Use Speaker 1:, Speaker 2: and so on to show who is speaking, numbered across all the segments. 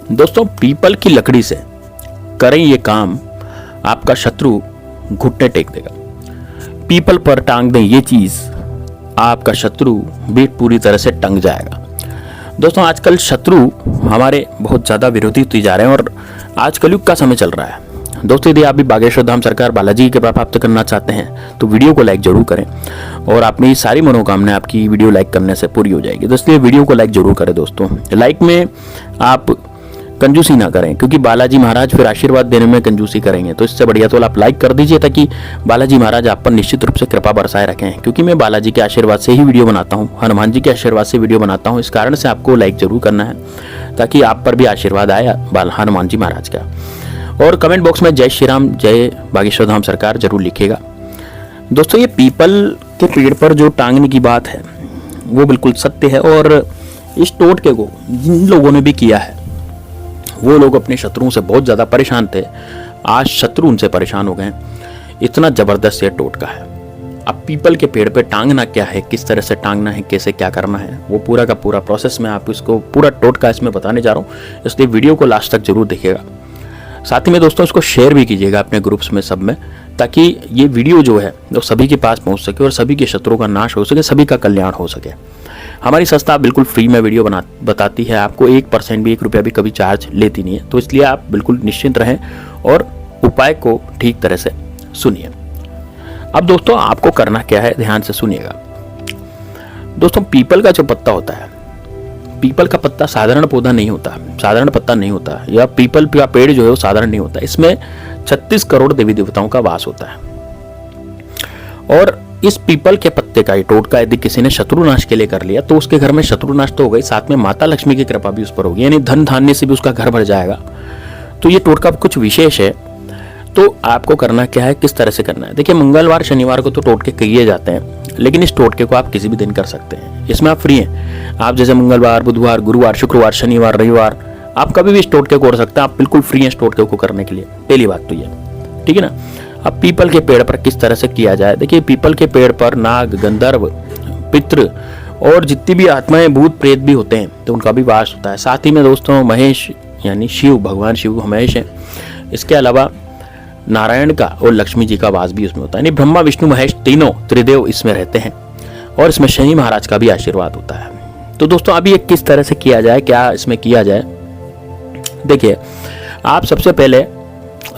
Speaker 1: दोस्तों, पीपल की लकड़ी से करें ये काम, आपका शत्रु घुटने टेक देगा। पीपल पर टांग दें ये चीज, आपका शत्रु भी पूरी तरह से टंग जाएगा। दोस्तों, आजकल शत्रु हमारे बहुत ज्यादा विरोधी होते जा रहे हैं और आज कलयुग का समय चल रहा है। दोस्तों, यदि आप भी बागेश्वर धाम सरकार बालाजी के प्राप्त करना चाहते हैं तो वीडियो को लाइक जरूर करें और अपनी सारी मनोकामनाएं आपकी वीडियो लाइक करने से पूरी हो जाएगी। दोस्तों, ये वीडियो को लाइक जरूर करें। दोस्तों, लाइक में आप कंजूसी ना करें, क्योंकि बालाजी महाराज फिर आशीर्वाद देने में कंजूसी करेंगे। तो इससे बढ़िया तो आप लाइक कर दीजिए, ताकि बालाजी महाराज आप पर निश्चित रूप से कृपा बरसाए रखें। क्योंकि मैं बालाजी के आशीर्वाद से ही वीडियो बनाता हूँ, हनुमान जी के आशीर्वाद से वीडियो बनाता हूँ। इस कारण से आपको लाइक जरूर करना है, ताकि आप पर भी आशीर्वाद आए हनुमान जी महाराज का। और कमेंट बॉक्स में जय श्री राम, जय बागेश्वर धाम सरकार जरूर लिखिएगा। दोस्तों, ये पीपल के पेड़ पर जो टांगने की बात है वो बिल्कुल सत्य है। और इस टोटके को जिन लोगों ने भी किया है वो लोग अपने शत्रुओं से बहुत ज्यादा परेशान थे। आज शत्रु उनसे परेशान हो गए। इतना जबरदस्त ये टोटका है। अब पीपल के पेड़ पे टांगना क्या है, किस तरह से टांगना है, कैसे क्या करना है, वो पूरा का पूरा प्रोसेस मैं आपको इसको पूरा टोटका इसमें बताने जा रहा हूँ। इसलिए वीडियो को लास्ट तक जरूर देखिएगा। साथ ही में दोस्तों, इसको शेयर भी कीजिएगा अपने ग्रुप्स में, सब में, ताकि ये वीडियो जो है वो सभी के पास पहुंच सके और सभी के शत्रुओं का नाश हो सके, सभी का कल्याण हो सके। हमारी संस्था बिल्कुल फ्री में वीडियो बताती है, आपको 1% भी, 1 रुपया भी कभी चार्ज लेती नहीं है। तो इसलिए आप बिल्कुल निश्चिंत रहें और उपाय को ठीक तरह से सुनिए। अब दोस्तों, आपको करना क्या है, ध्यान से सुनिएगा। दोस्तों, पीपल का जो पत्ता होता है, पीपल का पत्ता साधारण पौधा नहीं होता, साधारण पत्ता नहीं होता, या पीपल का पेड़ जो है वो साधारण नहीं होता। इसमें 36 करोड़ देवी देवताओं का वास होता है। और इस पीपल के पत्ते का ये टोटका यदि किसी ने शत्रुनाश के लिए कर लिया तो उसके घर में शत्रुनाश तो हो गई, साथ में माता लक्ष्मी की कृपा भी उस पर होगी, यानी धन धान्य से भी उसका घर भर जाएगा। तो ये टोटका कुछ विशेष है। तो आपको करना क्या है, किस तरह से करना है। देखिए, मंगलवार शनिवार को तो टोटके किए जाते हैं, लेकिन इस टोटके को आप किसी भी दिन कर सकते हैं। इसमें आप फ्री हैं। आप जैसे मंगलवार, बुधवार, गुरुवार, शुक्रवार, शनिवार, रविवार, आप कभी भी इस टोटके को कर सकते हैं। आप बिल्कुल फ्री हैं इस टोटके को करने के लिए। पहली बात तो ये, ठीक है ना। अब पीपल के पेड़ पर किस तरह से किया जाए। देखिए, पीपल के पेड़ पर नाग, गंधर्व, पितृ और जितनी भी आत्माएं, भूत प्रेत भी होते हैं तो उनका भी वास होता है। साथ ही में दोस्तों, महेश यानी शिव, भगवान शिव महेश है। इसके अलावा नारायण का और लक्ष्मी जी का वास भी उसमें होता है, यानी ब्रह्मा विष्णु महेश तीनों त्रिदेव इसमें रहते हैं। और इसमें शनि महाराज का भी आशीर्वाद होता है। तो दोस्तों, अभी ये किस तरह से किया जाए, क्या इसमें किया जाए। देखिए, आप सबसे पहले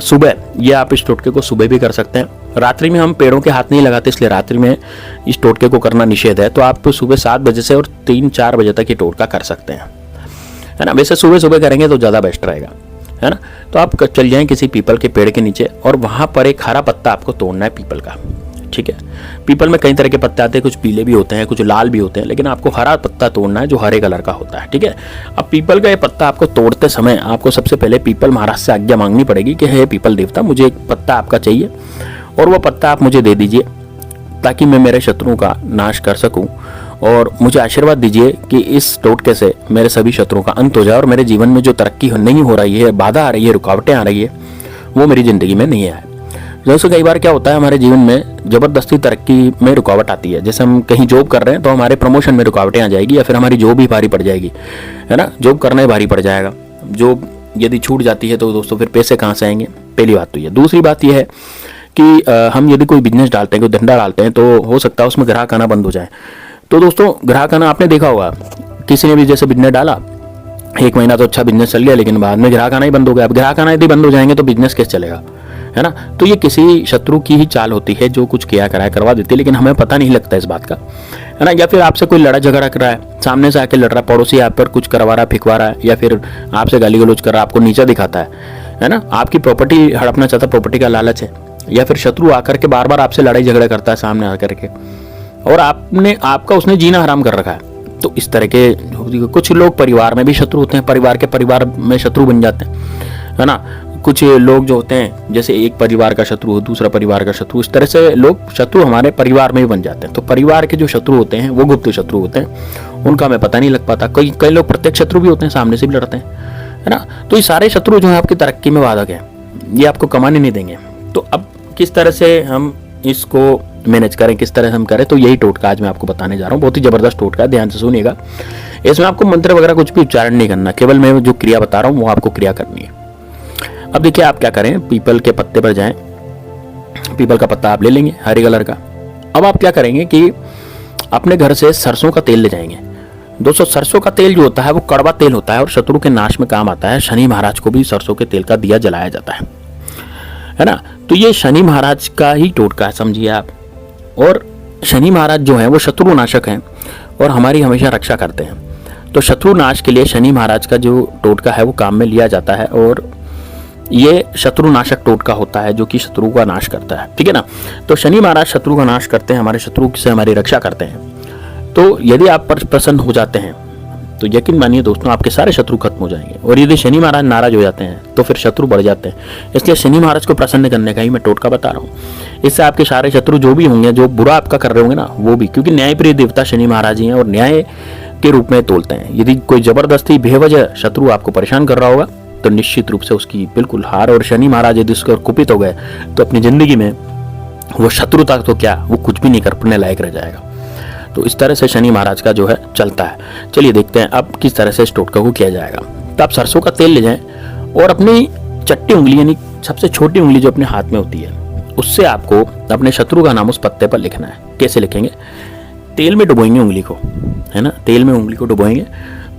Speaker 1: सुबह, ये आप इस टोटके को सुबह भी कर सकते हैं। रात्रि में हम पेड़ों के हाथ नहीं लगाते, इसलिए रात्रि में इस टोटके को करना निषेध है। तो आप सुबह 7 बजे से और 3-4 बजे तक ये टोटका कर सकते हैं, है ना। वैसे सुबह सुबह करेंगे तो ज़्यादा बेस्ट रहेगा, है ना। तो आप चल जाएं किसी पीपल के पेड़ के नीचे और वहां पर एक हरा पत्ता आपको तोड़ना है पीपल का, ठीक है। पीपल में कई तरह के पत्ते आते हैं, कुछ पीले भी होते हैं, कुछ लाल भी होते हैं, लेकिन आपको हरा पत्ता तोड़ना है जो हरे कलर का होता है, ठीक है। अब पीपल का ये पत्ता आपको तोड़ते समय आपको सबसे पहले पीपल महाराज से आज्ञा मांगनी पड़ेगी कि हे पीपल देवता, मुझे एक पत्ता आपका चाहिए और वो पत्ता आप मुझे दे दीजिए, ताकि मैं मेरे शत्रुओं का नाश कर सकूं। और मुझे आशीर्वाद दीजिए कि इस टोटके से मेरे सभी शत्रुओं का अंत हो जाए और मेरे जीवन में जो तरक्की नहीं हो रही है, बाधा आ रही है, रुकावटें आ रही है, वो मेरी जिंदगी में नहीं आए। जैसे कई बार क्या होता है, हमारे जीवन में जबरदस्ती तरक्की में रुकावट आती है। जैसे हम कहीं जॉब कर रहे हैं तो हमारे प्रमोशन में रुकावटें आ जाएगी, या फिर हमारी जॉब ही भारी पड़ जाएगी, है ना। जॉब करना ही भारी पड़ जाएगा। जॉब यदि छूट जाती है तो दोस्तों फिर पैसे कहाँ से आएंगे। पहली बात तो ये। दूसरी बात यह है कि हम यदि कोई बिजनेस डालते हैं, कोई धंधा डालते हैं, तो हो सकता है उसमें ग्राहक आना बंद हो जाए। तो दोस्तों, ग्राहक आना आपने देखा होगा, किसी ने भी जैसे बिजनेस डाला, 1 महीना तो अच्छा बिजनेस चल गया, लेकिन बाद में ग्राहक आना ही बंद हो गया। अब ग्राहक आना यदि बंद हो जाएंगे तो बिजनेस कैसे चलेगा, है ना। तो ये किसी शत्रु की ही चाल होती है, जो कुछ किया कराया करवा देती है, लेकिन हमें पता नहीं लगता इस बात का, है ना। या फिर आपसे कोई लड़ा झगड़ा कर रहा है, सामने से आके लड़ रहा है, पड़ोसी आप पर कुछ करवा रहा है, फिकवा रहा है, या फिर आपसे गाली गलौज कर रहा है, आपको नीचा दिखाता है ना। आपकी प्रॉपर्टी हड़पना चाहता, प्रॉपर्टी का लालच है, या फिर शत्रु आकर के बार बार आपसे लड़ाई झगड़ा करता है सामने आकर के, और आपका उसने जीना हराम कर रखा है। तो इस तरह के कुछ लोग परिवार में भी शत्रु होते हैं, परिवार में शत्रु बन जाते हैं, है ना। कुछ लोग जो होते हैं, जैसे एक परिवार का शत्रु हो, दूसरा परिवार का शत्रु, इस तरह से लोग शत्रु हमारे परिवार में भी बन जाते हैं। तो परिवार के जो शत्रु होते हैं वो गुप्त शत्रु होते हैं, उनका हमें पता नहीं लग पाता। कई लोग प्रत्यक्ष शत्रु भी होते हैं, सामने से भी लड़ते हैं, है ना। तो ये सारे शत्रु जो है आपकी तरक्की में बाधक है, ये आपको कमाने नहीं देंगे। तो अब किस तरह से हम इसको मैनेज करें, किस तरह से हम करें, तो यही टोटका आज मैं आपको बताने जा रहा हूँ। बहुत ही जबरदस्त टोटका है, ध्यान से सुनिएगा। इसमें आपको मंत्र वगैरह कुछ भी उच्चारण नहीं करना, केवल मैं जो क्रिया बता रहा हूँ वो आपको क्रिया करनी है। अब देखिए आप क्या करें, पीपल के पत्ते पर जाएं, पीपल का पत्ता आप ले लेंगे हरे कलर का। अब आप क्या करेंगे कि अपने घर से सरसों का तेल ले जाएंगे। दोस्तों सरसों का तेल जो होता है वो कड़वा तेल होता है और शत्रु के नाश में काम आता है। शनि महाराज को भी सरसों के तेल का दिया जलाया जाता है ना। तो ये शनि महाराज का ही टोटका है, समझिए आप। और शनि महाराज जो है वो शत्रु नाशक हैं और हमारी हमेशा रक्षा करते हैं। तो शत्रु नाश के लिए शनि महाराज का जो टोटका है वो काम में लिया जाता है और ये शत्रु नाशक टोटका होता है जो कि शत्रु का नाश करता है, ठीक है ना। तो शनि महाराज शत्रु का नाश करते हैं, हमारे शत्रु से हमारी रक्षा करते हैं। तो यदि आप पर प्रसन्न हो जाते हैं तो यकीन मानिए दोस्तों आपके सारे शत्रु खत्म हो जाएंगे। और यदि शनि महाराज नाराज हो जाते हैं तो फिर शत्रु बढ़ जाते हैं। इसलिए शनि महाराज को प्रसन्न करने का ही मैं टोटका बता रहा हूँ। इससे आपके सारे शत्रु जो भी होंगे, जो बुरा आपका कर रहे होंगे ना, वो भी, क्योंकि न्यायप्रिय देवता शनि महाराज ही हैं और न्याय के रूप में तोलते हैं। यदि कोई जबरदस्ती बेवजह शत्रु आपको परेशान कर रहा होगा तो निश्चित रूप से उसकी बिल्कुल हार। और शनि महाराज यदि उसके कुपित हो गए तो अपनी जिंदगी में वो शत्रुता तो क्या, वो कुछ भी नहीं करने लायक रह जाएगा। तो इस तरह से शनि महाराज का जो है चलता है। चलिए देखते हैं अब किस तरह से इस टोटका को किया जाएगा। तो आप सरसों का तेल ले जाएं और अपनी चट्टी उंगली यानी सबसे छोटी उंगली जो अपने हाथ में होती है उससे आपको अपने शत्रु का नाम उस पत्ते पर लिखना है। कैसे लिखेंगे? तेल में डुबोएंगे उंगली को, है ना, तेल में उंगली को डुबोएंगे।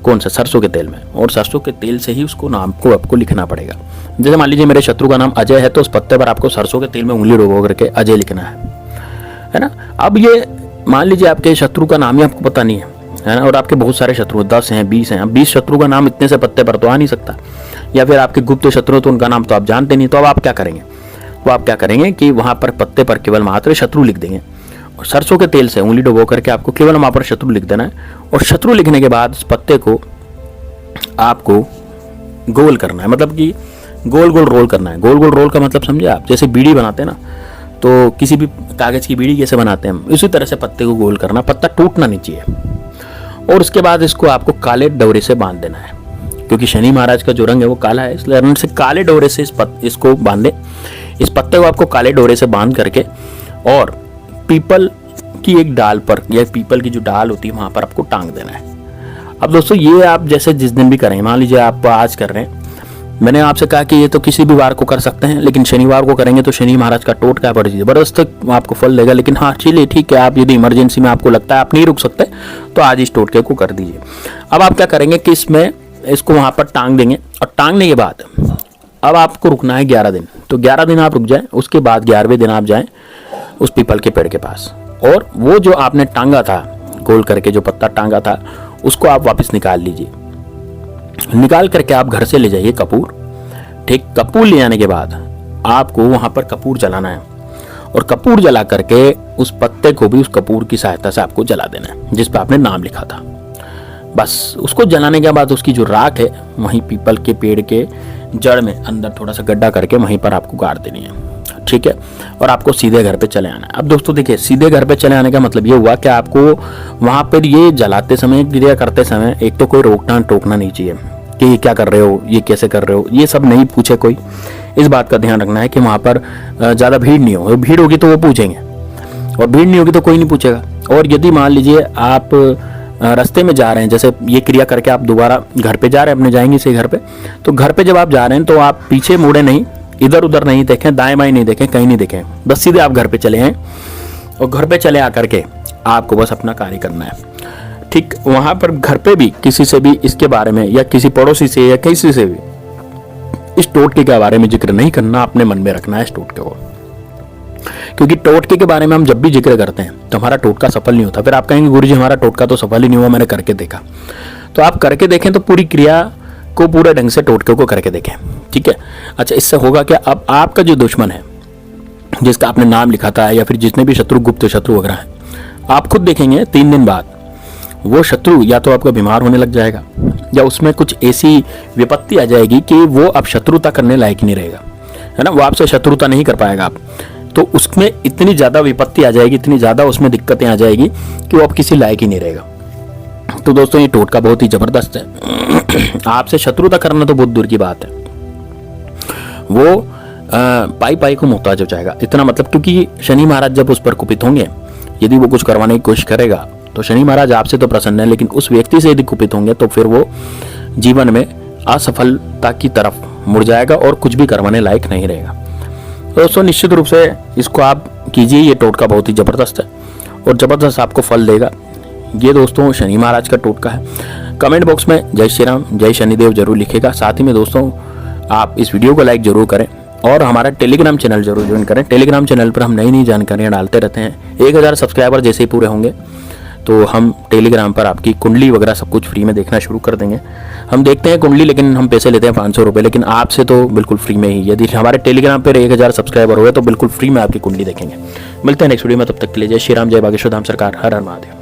Speaker 1: कौन सा? सरसों के तेल में। और सरसों के तेल से ही उसको नाम को आपको लिखना पड़ेगा। जैसे मान लीजिए मेरे शत्रु का नाम अजय है तो उस पत्ते पर आपको सरसों के तेल में उंगली डुबो करके अजय लिखना है ना। अब ये मान लीजिए आपके शत्रु का नाम ही आपको पता नहीं है ना, और आपके बहुत सारे शत्रु 10 हैं 20 हैं। अब 20 शत्रु का नाम इतने से पत्ते पर तो आ नहीं सकता, या फिर आपके गुप्त शत्रु तो उनका नाम तो आप जानते नहीं। तो अब आप क्या करेंगे? वो आप क्या करेंगे कि वहां पर पत्ते पर केवल मात्र शत्रु लिख देंगे और सरसों के तेल से उंगली डुबो करके आपको केवल वहां पर शत्रु लिख देना है। और शत्रु लिखने के बाद इस पत्ते को आपको गोल करना है, मतलब कि गोल गोल रोल करना है। गोल गोल रोल का मतलब समझे आप? जैसे बीड़ी बनाते हैं ना, तो किसी भी कागज की बीड़ी कैसे बनाते हैं हम, इसी तरह से पत्ते को गोल करना, पत्ता टूटना नहीं चाहिए। और उसके बाद इसको आपको काले डोरे से बांध देना है, क्योंकि शनि महाराज का जो रंग है वो काला है, इसलिए रंग से काले डोरे से इसको बांधे। इस पत्ते को आपको काले डोरे से बांध करके और पीपल की एक डाल पर, या पीपल की जो डाल होती है वहां पर आपको टांग देना है। अब दोस्तों ये आप जैसे जिस दिन भी करें, मान लीजिए आप आज कर रहे हैं, मैंने आपसे कहा कि ये तो किसी भी वार को कर सकते हैं, लेकिन शनिवार को करेंगे तो शनि महाराज का टोटका बड़ी जबरदस्त आपको फल देगा। लेकिन हाँ चलिए ठीक है, आप यदि इमरजेंसी में आपको लगता है आप नहीं रुक सकते तो आज इस टोटके को कर दीजिए। अब आप क्या करेंगे कि इसमें इसको वहां पर टांग देंगे और टांगने के बाद अब आपको रुकना है 11 दिन। तो 11 दिन आप रुक जाए, उसके बाद 11वें दिन आप जाएं उस पीपल के पेड़ के पास और वो जो आपने टांगा था गोल करके, जो पत्ता टांगा था, उसको आप वापस निकाल लीजिए। निकाल करके आप घर से ले जाइए कपूर। ठीक, कपूर ले आने के बाद आपको वहां पर कपूर जलाना है और कपूर जला करके उस पत्ते को भी उस कपूर की सहायता से आपको जला देना है जिस पर आपने नाम लिखा था। बस उसको जलाने के बाद उसकी जो राख है वहीं पीपल के पेड़ के जड़ में अंदर थोड़ा सा गड्ढा करके वहीं पर आपको गाड़ देनी है, ठीक है। और आपको सीधे घर पे चले आना है। अब दोस्तों देखिए, सीधे घर पे चले आने का मतलब ये हुआ कि आपको वहां पर ये जलाते समय, क्रिया करते समय एक तो कोई रोकना टोकना नहीं चाहिए कि ये क्या कर रहे हो, ये कैसे कर रहे हो, ये सब नहीं पूछे कोई। इस बात का ध्यान रखना है कि वहां पर ज्यादा भीड़ नहीं हो। भीड़ होगी तो वो पूछेंगे और भीड़ नहीं होगी तो कोई नहीं पूछेगा। और यदि मान लीजिए आप रास्ते में जा रहे हैं, जैसे ये क्रिया करके आप दोबारा घर पे जा रहे हैं, अपने जाएंगे से घर पे, तो घर पे जब आप जा रहे हैं तो आप पीछे मुड़े नहीं, इधर उधर नहीं देखें, दाएं बाएं नहीं देखें, कहीं नहीं देखें, बस सीधे आप घर पे चले हैं और घर पे चले आकर के आपको बस अपना कार्य करना है। ठीक, वहां पर घर पे भी किसी से भी इसके बारे में, या किसी पड़ोसी से या किसी से भी इस टोटके के बारे में जिक्र नहीं करना, अपने मन में रखना है इस टोटके को। क्योंकि टोटके के बारे में हम जब भी जिक्र करते हैं तो हमारा टोटका सफल नहीं होता। फिर आप कहेंगे गुरुजी हमारा टोटका तो सफल ही नहीं हुआ, मैंने करके देखा। तो आप करके देखें, तो पूरी क्रिया को पूरे ढंग से टोटके को करके देखें, ठीक है। अच्छा, इससे होगा क्या, अब आपका जो दुश्मन है जिसका आपने नाम लिखा था, या फिर जितने भी शत्रु, गुप्त शत्रु वगैरह है, आप खुद देखेंगे 3 दिन बाद वो शत्रु या तो आपका बीमार होने लग जाएगा, या उसमें कुछ ऐसी विपत्ति आ जाएगी कि वो अब शत्रुता करने लायक ही नहीं रहेगा, है ना। वो आपसे शत्रुता नहीं कर पाएगा आप, तो उसमें इतनी ज्यादा विपत्ति आ जाएगी, इतनी ज्यादा उसमें दिक्कतें आ जाएगी कि वो अब किसी लायक ही नहीं रहेगा। तो दोस्तों ये टोटका बहुत ही जबरदस्त है। आपसे शत्रुता करना तो बहुत दूर की बात है, वो पाई पाई को मुहताज हो जाएगा। इतना मतलब, क्योंकि शनि महाराज जब उस पर कुपित होंगे, यदि वो कुछ करवाने की कोशिश करेगा तो शनि महाराज आपसे तो प्रसन्न है, लेकिन उस व्यक्ति से यदि कुपित होंगे तो फिर वो जीवन में असफलता की तरफ मुड़ जाएगा और कुछ भी करवाने लायक नहीं रहेगा। तो दोस्तों निश्चित रूप से इसको आप कीजिए, ये टोटका बहुत ही ज़बरदस्त है और ज़बरदस्त आपको फल देगा। ये दोस्तों शनि महाराज का टोटका है। कमेंट बॉक्स में जय श्री राम, जय शनिदेव जरूर लिखेगा। साथ ही में दोस्तों आप इस वीडियो को लाइक जरूर करें और हमारा टेलीग्राम चैनल जरूर ज्वाइन करें। टेलीग्राम चैनल पर हम नई नई जानकारियाँ डालते रहते हैं। 1000 सब्सक्राइबर जैसे ही पूरे होंगे तो हम टेलीग्राम पर आपकी कुंडली वगैरह सब कुछ फ्री में देखना शुरू कर देंगे। हम देखते हैं कुंडली, लेकिन हम पैसे लेते हैं 500 रुपये, लेकिन आपसे तो बिल्कुल फ्री में ही। यदि हमारे टेलीग्राम पर 1000 सब्सक्राइबर हुए तो बिल्कुल फ्री में आपकी कुंडली देखेंगे। मिलते हैं नेक्स्ट वीडियो में, तब तक के लिए जय श्री राम, जय बागेश्वर धाम सरकार, हर हर महादेव।